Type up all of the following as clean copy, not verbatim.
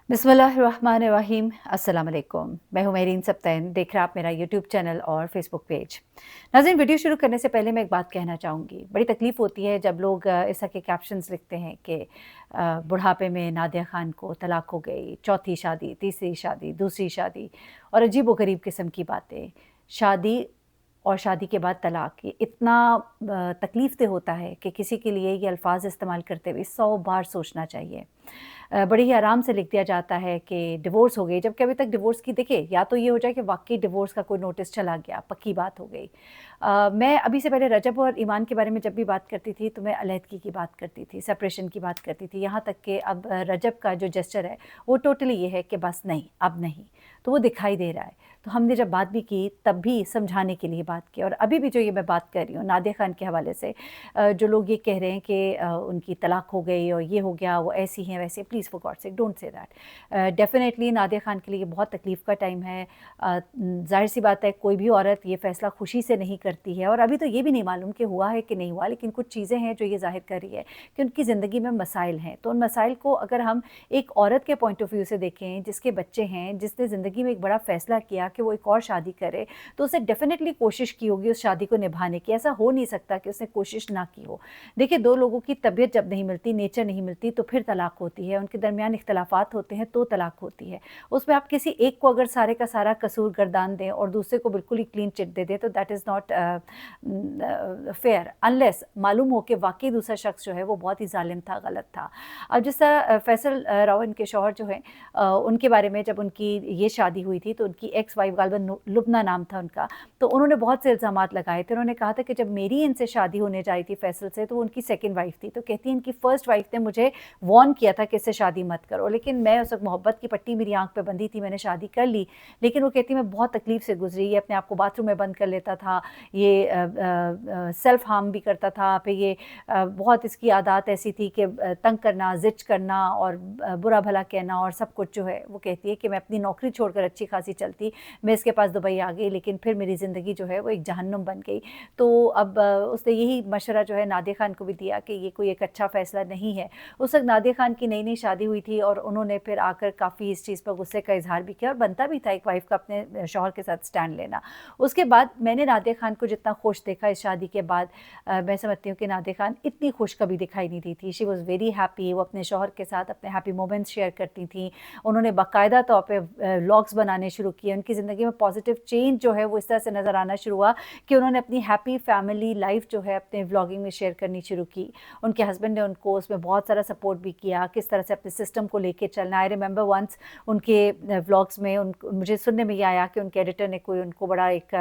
बिस्मिल्लाहिर्रहमानिर्रहीम। अस्सलाम वालेकुम। मैं हूं मेरीन सब्तैन, देख रहे आप मेरा यूट्यूब चैनल और फेसबुक पेज। नाज़रीन, वीडियो शुरू करने से पहले मैं एक बात कहना चाहूँगी। बड़ी तकलीफ़ होती है जब लोग इस तरह के कैप्शंस लिखते हैं कि बुढ़ापे में नादिया खान को तलाक हो गई, चौथी शादी, तीसरी शादी, दूसरी शादी और अजीब-ओ-गरीब किस्म की बातें। शादी और शादी के बाद तलाक, ये इतना तकलीफ़ दे होता है कि किसी के लिए ये अल्फ़ाज़ इस्तेमाल करते हुए 100 बार सोचना चाहिए। बड़े ही आराम से लिख दिया जाता है कि डिवोर्स हो गई, जबकि अभी तक डिवोर्स की देखिए, या तो ये हो जाए कि वाक़ई डिवोर्स का कोई नोटिस चला गया, पक्की बात हो गई। मैं अभी से पहले रजब और ईमान के बारे में जब भी बात करती थी, तो मैं अलहदगी की बात करती थी, सेपरेशन की बात करती थी। यहाँ तक कि अब रजब का जो जेस्चर है, वो टोटली ये है कि बस नहीं, अब नहीं। तो वो दिखाई दे रहा है। तो हमने जब बात भी की, तब भी समझाने के लिए बात की, और अभी भी जो ये मैं बात कर रही हूँ नादिया खान के हवाले से, जो लोग ये कह रहे हैं कि उनकी तलाक हो गई और ये हो गया, वो ऐसी हैं वैसे, please for God sake don't say that. Definitely Nadia Khan के लिए बहुत तकलीफ़ का टाइम है। ज़ाहिर सी बात है, कोई भी औरत ये फ़ैसला खुशी से नहीं करती है, और अभी तो ये भी नहीं मालूम कि हुआ है कि नहीं हुआ, लेकिन कुछ चीज़ें हैं जो ये ज़ाहिर कर रही है कि उनकी ज़िंदगी में मसाइल हैं। तो उन मसाइल को अगर हम एक औरत के पॉइंट ऑफ व्यू से देखें, जिसके बच्चे हैं, जिसने ज़िंदगी में एक बड़ा फ़ैसला किया कि वो एक और शादी करे, तो उसे डेफिनेटली कोशिश की होगी उस शादी को निभाने की। ऐसा हो नहीं सकता कि उसने कोशिश ना की हो। देखिए, दो लोगों की तबीयत जब नहीं मिलती, नेचर नहीं मिलती, तो फिर तलाक होती है। उनके दरमियान इख्तलाफात होते हैं तो तलाक होती है। उसमें आप किसी एक को अगर सारे का सारा कसूर गर्दान दें और दूसरे को बिल्कुल ही क्लीन चिट दे दें, तो that is not fair, unless मालूम हो कि वाकई दूसरा शख्स जो है वो बहुत ही जालिम था, गलत था। अब जिस तरह फैसल राव, इनके शौहर जो हैं, उनके बारे में जब उनकी ये शादी हुई थी, तो उनकी एक्स वाइफ गालिबन लुबना नाम था उनका, तो उन्होंने बहुत से इल्ज़ामात लगाए थे। उन्होंने कहा था कि जब मेरी इनसे शादी होने जा रही थी फैसल से, तो वो उनकी सेकंड वाइफ थी। तो कहती हैं इनकी फर्स्ट वाइफ ने मुझे वार्न किया था कि इससे शादी मत करो, लेकिन मैं उस वक्त मोहब्बत की पट्टी मेरी आंख पे बंधी थी, मैंने शादी कर ली। लेकिन वो कहती मैं बहुत तकलीफ से गुजरी, ये अपने आप को बाथरूम में बंद कर लेता था, ये सेल्फ हार्म भी करता था, फिर ये बहुत इसकी आदत ऐसी थी कि तंग करना, जिच करना और बुरा भला कहना और सब कुछ जो है। वो कहती है कि मैं अपनी नौकरी छोड़कर अच्छी खासी चलती, मैं इसके पास दुबई आ गई, लेकिन फिर मेरी ज़िंदगी जो है वो एक जहन्नुम बन गई। तो अब उसने यही मशवरा जो है नादिया खान को भी दिया कि ये कोई एक अच्छा फ़ैसला नहीं है। उस वक्त नादिया खान की नई नई शादी हुई थी, और उन्होंने फिर आकर काफ़ी इस चीज़ पर गुस्से का इजहार भी किया, और बनता भी था एक वाइफ का अपने शौहर के साथ स्टैंड लेना। उसके बाद मैंने नादिया खान को जितना खुश देखा इस शादी के बाद, मैं समझती हूँ कि नादिया खान इतनी खुश कभी दिखाई नहीं दी थी। She was very happy. वो अपने शौहर के साथ अपने हैप्पी मोमेंट्स शेयर करती थी। उन्होंने बाकायदा तौर पे व्लॉग्स बनाने शुरू किए। उनकी ज़िंदगी में पॉजिटिव चेंज जो है वो इस तरह से नज़र आना शुरू हुआ कि उन्होंने अपनी हैप्पी फैमिली लाइफ जो है अपने व्लॉगिंग में शेयर करनी शुरू की। उनके हस्बैंड ने उनको उसमें बहुत सारा सपोर्ट भी किया, किस तरह से अपने सिस्टम को लेके चलना। आई रिमेंबर वंस उनके व्लॉग्स में मुझे सुनने में ये आया कि उनके एडिटर ने कोई उनको बड़ा एक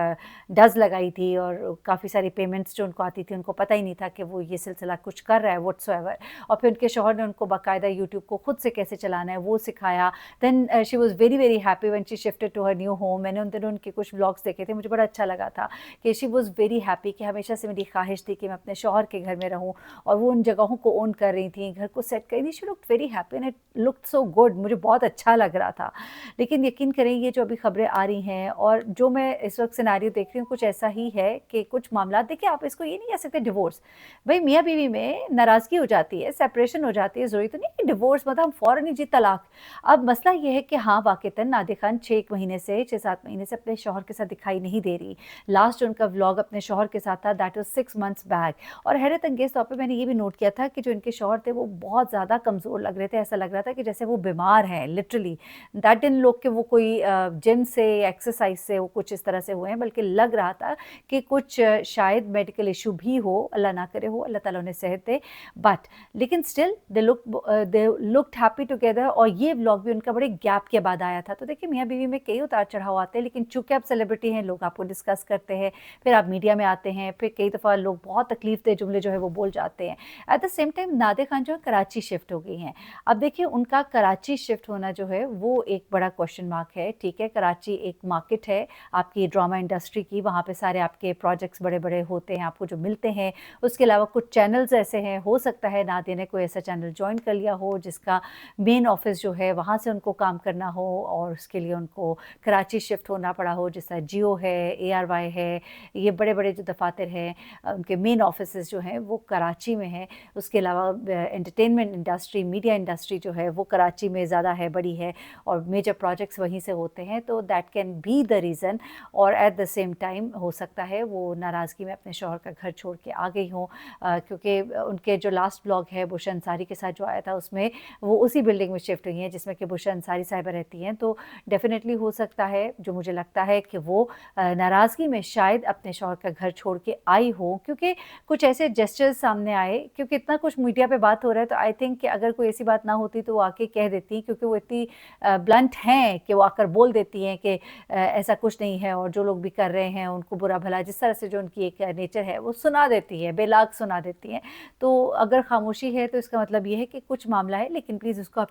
डज़ लगाई थी, और काफ़ी सारी पेमेंट्स जो उनको आती थी उनको पता ही नहीं था कि वो ये सिलसिला कुछ कर रहा है व्हाट्सोएवर। और फिर उनके शौहर ने उनको बाकायदा यूट्यूब को खुद से कैसे चलाना है वो सिखाया। Then she was very very happy when she shifted to her new home. मैंने उन दिनों उनके कुछ व्लॉग्स देखे थे, मुझे बड़ा अच्छा लगा था कि शी वाज़ वेरी हैप्पी, कि हमेशा से मेरी ख्वाहिश थी कि मैं अपने शौहर के घर में रहूँ, और वो उन जगहों को ओन कर रही थी, घर को सेट कर रही थी। She looked very happy and it looked so good, मुझे बहुत अच्छा लग रहा था। लेकिन यकीन करें, ये जो अभी खबरें आ रही हैं और जो मैं इस वक्त सिनेरियो देख रही हूँ, कुछ ऐसा ही है कि कुछ मामला, देखिए आप इसको ये नहीं कह सकते डिवोर्स। भाई मियाँ बीवी में नाराज़गी हो जाती है, सेपरेशन हो जाती है, ज़रूरी तो नहीं कि डिवोर्स मतलब हम फ़ौरन ही जी तलाक। अब मसला ये है कि हाँ, वाक़ईतन नादिया खान 6 महीने से 6-7 महीने से अपने शौहर के साथ दिखाई नहीं दे रही। लास्ट जो उनका व्लॉग अपने शौहर के साथ था, दैट वाज़ 6 मंथ्स बैक। और हैरत अंगेज़ तौर पे मैंने ये भी नोट किया था कि जो इनके शौहर थे वो बहुत ज़्यादा कमज़ोर लग रहे थे। ऐसा लग रहा था कि जैसे वो बीमार हैं लिटरली। दैट डिडंट लुक कि वो कोई जिम से, एक्सरसाइज से वो कुछ इस तरह से हुए हैं, बल्कि लग रहा था कि कुछ शायद मेडिकल इशू भी हो, अल्लाह ना करे हो, अल्लाह ताला उन्हें सेहत दे। बट लेकिन still they looked happy together. और ये व्लॉग भी उनका बड़े गैप के बाद आया था। तो देखिए, मियाँ बीवी में कई उतार चढ़ाव आते हैं, लेकिन चूंकि आप सेलिब्रिटी हैं, लोग आपको डिस्कस करते हैं, फिर आप मीडिया में आते हैं, फिर कई दफ़ा लोग बहुत तकलीफ दे जुमले जो है वो बोल जाते हैं। At the same time Nadia Khan जो है कराची शिफ्ट हो गई हैं। अब देखिए, उनका कराची शिफ्ट होना जो है वो एक बड़ा क्वेश्चन मार्क है। ठीक है, कराची एक मार्केट है आपकी ड्रामा इंडस्ट्री की, वहाँ पे सारे आपके प्रोजेक्ट्स बड़े बड़े होते हैं, आपको जो मिलते हैं। उसके अलावा कुछ चैनल्स ऐसे हैं, हो सकता है नादिया ने कोई ऐसा चैनल ज्वाइन कर लिया हो जिसका मेन ऑफिस जो है वहाँ से उनको काम करना हो, और उसके लिए उनको कराची शिफ्ट होना पड़ा हो। जैसा जियो है, ARY है, ये बड़े बड़े जो दफातर हैं, उनके मेन ऑफिस जो हैं वो कराची में हैं। उसके अलावा एंटरटेनमेंट इंडस्ट्री मीडिया इंडस्ट्री जो है वो कराची में ज़्यादा है, बड़ी है और मेजर प्रोजेक्ट्स वहीं से होते हैं, तो that can be the reason. और एट द सेम टाइम हो सकता है वो नाराज़गी में अपने शौहर का घर छोड़ के आ गई हों, क्योंकि उनके जो लास्ट ब्लॉग है बुशरा अंसारी के साथ जो आया था उसमें वो उसी बिल्डिंग में शिफ्ट हुई हैं जिसमें कि बुशरा अंसारी साहिबा रहती हैं। तो डेफिनेटली हो सकता है, जो मुझे लगता है कि वो नाराज़गी में शायद अपने शौहर का घर छोड़ के आई हो, क्योंकि कुछ ऐसे जेस्चर्स सामने आए, क्योंकि इतना कुछ मीडिया पे बात हो रहा है तो आई थिंक कि अगर कोई ऐसी बात ना होती तो वो आके कह देती, क्योंकि वो इतनी ब्लंट हैं कि वो आकर बोल देती हैं कि ऐसा कुछ नहीं है और जो लोग भी कर रहे हैं उनको बुरा भला, जिस तरह से जो उनकी एक नेचर है वो सुना देती है, बेलाग सुना देती हैं। तो अगर खामोशी है तो इसका मतलब ये है कि कुछ मामला है, लेकिन प्लीज़ उसको आप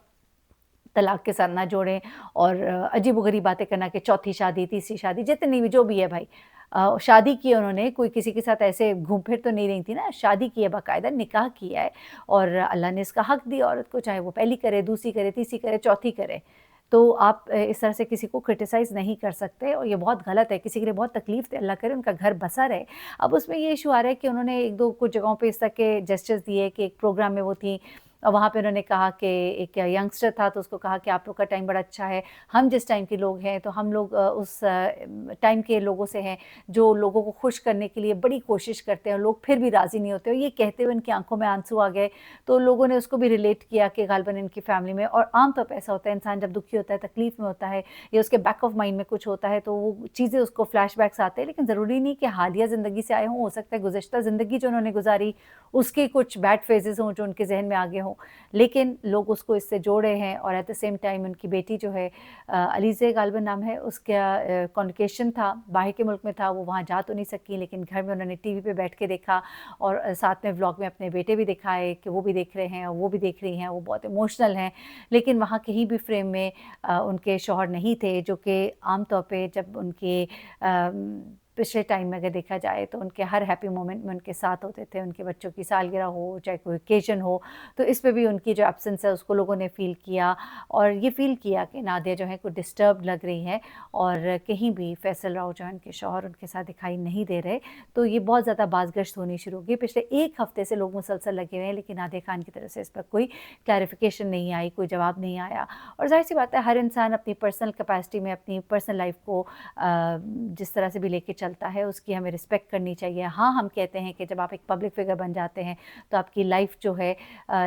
तलाक के साथ ना जोड़ें और अजीबोगरीब बातें करना कि चौथी शादी, तीसरी शादी, जितनी भी जो भी है भाई, शादी की है उन्होंने, कोई किसी के साथ ऐसे घूम फिर तो नहीं रही थी ना, शादी की है, बाकायदा निकाह किया है और अल्लाह ने इसका हक दिया औरत को, चाहे वो पहली करे, दूसरी करे, तीसरी करे, चौथी करे। तो आप इस तरह से किसी को क्रिटिसाइज़ नहीं कर सकते और ये बहुत गलत है। किसी के लिए बहुत तकलीफ़ थी, अल्लाह करे उनका घर बसा रहे। अब उसमें ये इशू आ रहा है कि उन्होंने 1-2 कुछ जगहों पे इस तरह के जेस्चर्स दिए कि एक प्रोग्राम में वो थी और वहाँ पे उन्होंने कहा कि एक यंगस्टर था तो उसको कहा कि आप लोग का टाइम बड़ा अच्छा है, हम जिस टाइम के लोग हैं तो हम लोग उस टाइम के लोगों से हैं जो लोगों को खुश करने के लिए बड़ी कोशिश करते हैं और लोग फिर भी राज़ी नहीं होते। और ये कहते हुए उनकी आंखों में आंसू आ गए, तो लोगों ने उसको भी रिलेट किया कि गालिबन इनकी फैमिली में, और आम तौर पे ऐसा होता है, इंसान जब दुखी होता है, तकलीफ़ में होता है या उसके बैक ऑफ माइंड में कुछ होता है तो वो चीज़ें उसको फ्लैशबैक्स आते हैं, लेकिन ज़रूरी नहीं कि हालिया ज़िंदगी से आए हों, हो सकता है गुज़िश्ता ज़िंदगी जो उन्होंने गुजारी उसके कुछ बैड फेजेज़ हों जो उनके जहन में आगे हों, लेकिन लोग उसको इससे जोड़े हैं। और एट द सेम टाइम उनकी बेटी जो है अलीज़े गालिबन नाम है, उसका कॉन्वोकेशन था, बाहर के मुल्क में था, वो वहाँ जा तो नहीं सकी, लेकिन घर में उन्होंने टीवी पे बैठ के देखा और साथ में व्लॉग में अपने बेटे भी दिखाए कि वो भी देख रहे हैं और वो भी देख रही हैं, वो बहुत इमोशनल हैं। लेकिन वहाँ कहीं भी फ्रेम में उनके शौहर नहीं थे, जो कि आम तौर पे जब उनके पिछले टाइम में अगर देखा जाए तो उनके हर हैप्पी मोमेंट में उनके साथ होते थे, उनके बच्चों की सालगिरह हो, चाहे कोई ओकेजन हो, तो इस पे भी उनकी जो एब्सेंस है उसको लोगों ने फ़ील किया और ये फ़ील किया कि नादिया जो है कुछ डिस्टर्ब लग रही हैं और कहीं भी फैसल राव जो है उनके शौहर उनके साथ दिखाई नहीं दे रहे। तो ये बहुत ज़्यादा बाज़गश्त होनी शुरू हो गई। पिछले 1 हफ़्ते से लोग मुसलसल लगे हुए हैं, लेकिन नादिया खान की तरफ से इस पर कोई क्लैरिफ़िकेशन नहीं आई, कोई जवाब नहीं आया। और ज़ाहिर-सी बात है, हर इंसान अपनी पर्सनल कैपेसिटी में अपनी पर्सनल लाइफ़ को जिस तरह से भी लेके चलता है उसकी हमें रिस्पेक्ट करनी चाहिए। हाँ, हम कहते हैं कि जब आप एक पब्लिक फ़िगर बन जाते हैं तो आपकी लाइफ़ जो है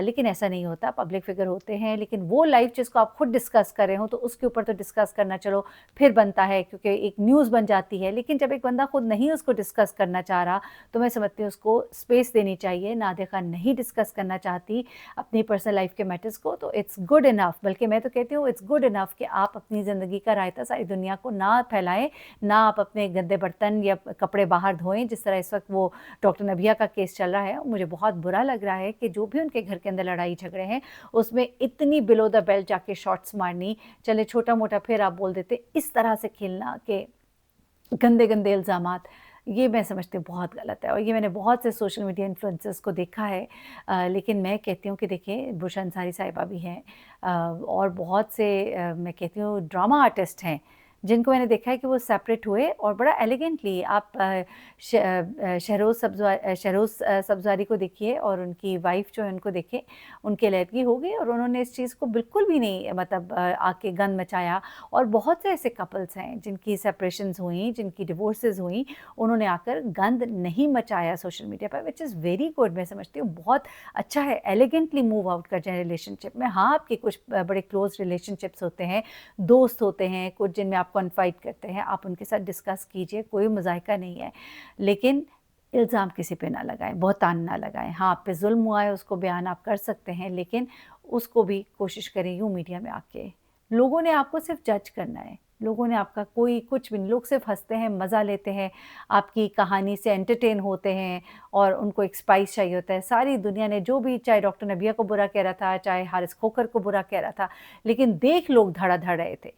लेकिन ऐसा नहीं होता। पब्लिक फ़िगर होते हैं, लेकिन वो लाइफ़ जिसको आप खुद डिस्कस कर रहे हो तो उसके ऊपर तो डिस्कस करना चलो फिर बनता है, क्योंकि एक न्यूज़ बन जाती है। लेकिन जब एक बंदा खुद नहीं उसको डिस्कस करना चाह रहा तो मैं समझती हूँ उसको स्पेस देनी चाहिए। नादिया खान नहीं डिस्कस करना चाहती अपनी पर्सनल लाइफ़ के मैटर्स को, तो इट्स गुड इनफ, बल्कि मैं तो कहती हूँ इट्स गुड इनफ कि आप अपनी ज़िंदगी का रायता सारी दुनिया को ना फैलाएँ, ना आप अपने गंदे बर्तन या कपड़े बाहर धोएँ, जिस तरह इस वक्त वो डॉक्टर नबिया का केस चल रहा है। मुझे बहुत बुरा लग रहा है कि जो भी उनके घर के अंदर लड़ाई झगड़े हैं उसमें इतनी बिलो द बेल्ट जाके शॉट्स मारनी, चले छोटा-मोटा फिर आप बोल देते, इस तरह से खेलना कि गंदे-गंदे इल्ज़ामात, ये मैं समझती हूँ बहुत गलत है और ये मैंने बहुत से सोशल मीडिया इन्फ्लुएंसर्स को देखा है। लेकिन मैं कहती हूँ कि देखिए बुशरा अंसारी साहिबा भी हैं और बहुत से मैं कहती हूँ ड्रामा आर्टिस्ट हैं जिनको मैंने देखा है कि वो सेपरेट हुए और बड़ा एलिगेंटली आप शहरोज़ सब्ज़वारी को देखिए और उनकी वाइफ़ जो है उनको देखें, उनकी अलहदगी हो गई और उन्होंने इस चीज़ को बिल्कुल भी नहीं मतलब आके गंद मचाया। और बहुत से ऐसे कपल्स हैं जिनकी सेपरेशंस हुई, जिनकी डिवोर्सेस हुई, उन्होंने आकर गंद नहीं मचाया सोशल मीडिया पर, व्हिच इज़ वेरी गुड। मैं समझती हूँ बहुत अच्छा है, एलिगेंटली मूव आउट कर जाए रिलेशनशिप में। हाँ, आपके कुछ बड़े क्लोज़ रिलेशनशिप्स होते हैं, दोस्त होते हैं कुछ जिनमें आप कॉन्फाइड करते हैं, आप उनके साथ डिस्कस कीजिए, कोई मज़ाहिका नहीं है, लेकिन इल्ज़ाम किसी पे ना लगाएं, बहतान ना लगाएं। हाँ, आप पे जुल्म हुआ है उसको बयान आप कर सकते हैं, लेकिन उसको भी कोशिश करें यूँ मीडिया में आके। लोगों ने आपको सिर्फ जज करना है, लोगों ने आपका कोई कुछ भी नहीं, लोग सिर्फ हंसते हैं, मज़ा लेते हैं, आपकी कहानी से एंटरटेन होते हैं और उनको एक स्पाइस चाहिए होता है। सारी दुनिया ने जो भी, चाहे डॉक्टर नबिया को बुरा कह रहा था, चाहे हारिस खोकर को बुरा कह रहा था, लेकिन देख लोग धड़ाधड़ रहे थे।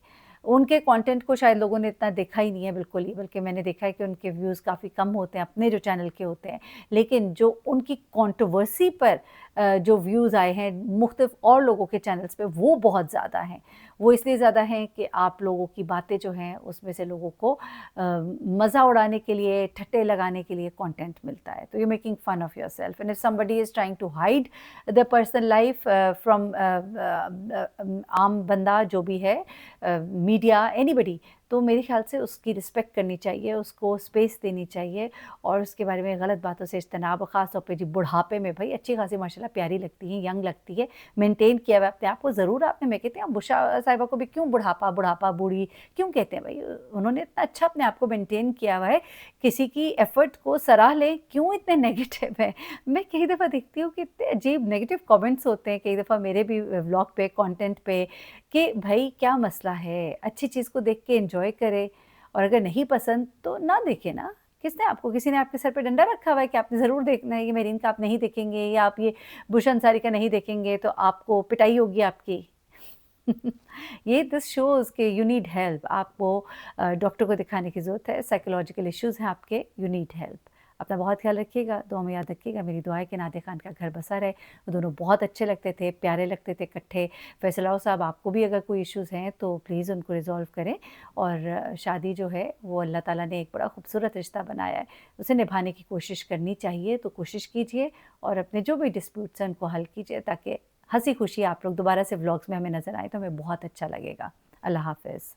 उनके कंटेंट को शायद लोगों ने इतना देखा ही नहीं है बिल्कुल ही, बल्कि मैंने देखा है कि उनके व्यूज़ काफ़ी कम होते हैं अपने जो चैनल के होते हैं, लेकिन जो उनकी कंट्रोवर्सी पर जो व्यूज़ आए हैं मुख्तलिफ और लोगों के चैनल्स पे वो बहुत ज़्यादा हैं। वो इसलिए ज़्यादा हैं कि आप लोगों की बातें जो हैं उसमें से लोगों को मज़ा उड़ाने के लिए, ठट्टे लगाने के लिए कंटेंट मिलता है। तो you making fun of yourself and if somebody is trying to hide the personal life from आम बंदा जो भी है, मीडिया, एनीबडी, तो मेरे ख़्याल से उसकी रिस्पेक्ट करनी चाहिए, उसको स्पेस देनी चाहिए और उसके बारे में गलत बातों से इज्तनाब, ख़ास तौर पे जी बुढ़ापे में भई अच्छी खासी माशाल्लाह प्यारी लगती हैं, यंग लगती है, मेंटेन किया हुआ अपने आप को ज़रूर आपने, मैं कहती हूँ बुशा साहिबा को भी क्यों बुढ़ापा, बुढ़ापा, बूढ़ी क्यों कहते हैं भई? उन्होंने इतना अच्छा अपने आप को मेंटेन किया हुआ है, किसी की एफ़र्ट को सराह लें, क्यों इतने नेगेटिव हैं? मैं कई दफ़ा देखती हूँ कि इतने अजीब नेगेटिव कमेंट्स होते हैं कई दफ़ा मेरे भी व्लॉग पे, कंटेंट पे, कि भाई क्या मसला है? अच्छी चीज़ को देख के एन्जॉय करें और अगर नहीं पसंद तो ना देखें ना। किसने आपको, किसी ने आपके सर पे डंडा रखा हुआ है कि आपने ज़रूर देखना है, ये मेरीन का आप नहीं देखेंगे या आप ये बुश अंसारी का नहीं देखेंगे तो आपको पिटाई होगी आपकी। ये दिस शोज़ कि यू नीड हेल्प, आपको डॉक्टर को दिखाने की ज़रूरत है, साइकोलॉजिकल इश्यूज़ हैं आपके, यू नीड हेल्प। अपना बहुत ख्याल रखिएगा, दुआ में याद रखिएगा, मेरी दुआ है कि नादिया खान का घर बसा रहे। वो दोनों बहुत अच्छे लगते थे, प्यारे लगते थे इकट्ठे। फैसलाओ साहब, आपको भी अगर कोई इश्यूज़ हैं तो प्लीज़ उनको रिज़ॉल्व करें और शादी जो है वो अल्लाह ताला ने एक बड़ा खूबसूरत रिश्ता बनाया है, उसे निभाने की कोशिश करनी चाहिए, तो कोशिश कीजिए और अपने जो भी डिस्प्यूट्स हैं उनको हल कीजिए ताकि हँसी खुशी आप लोग दोबारा से व्लॉग्स में हमें नज़र आएँ तो हमें बहुत अच्छा लगेगा। अल्लाह हाफ़िज़।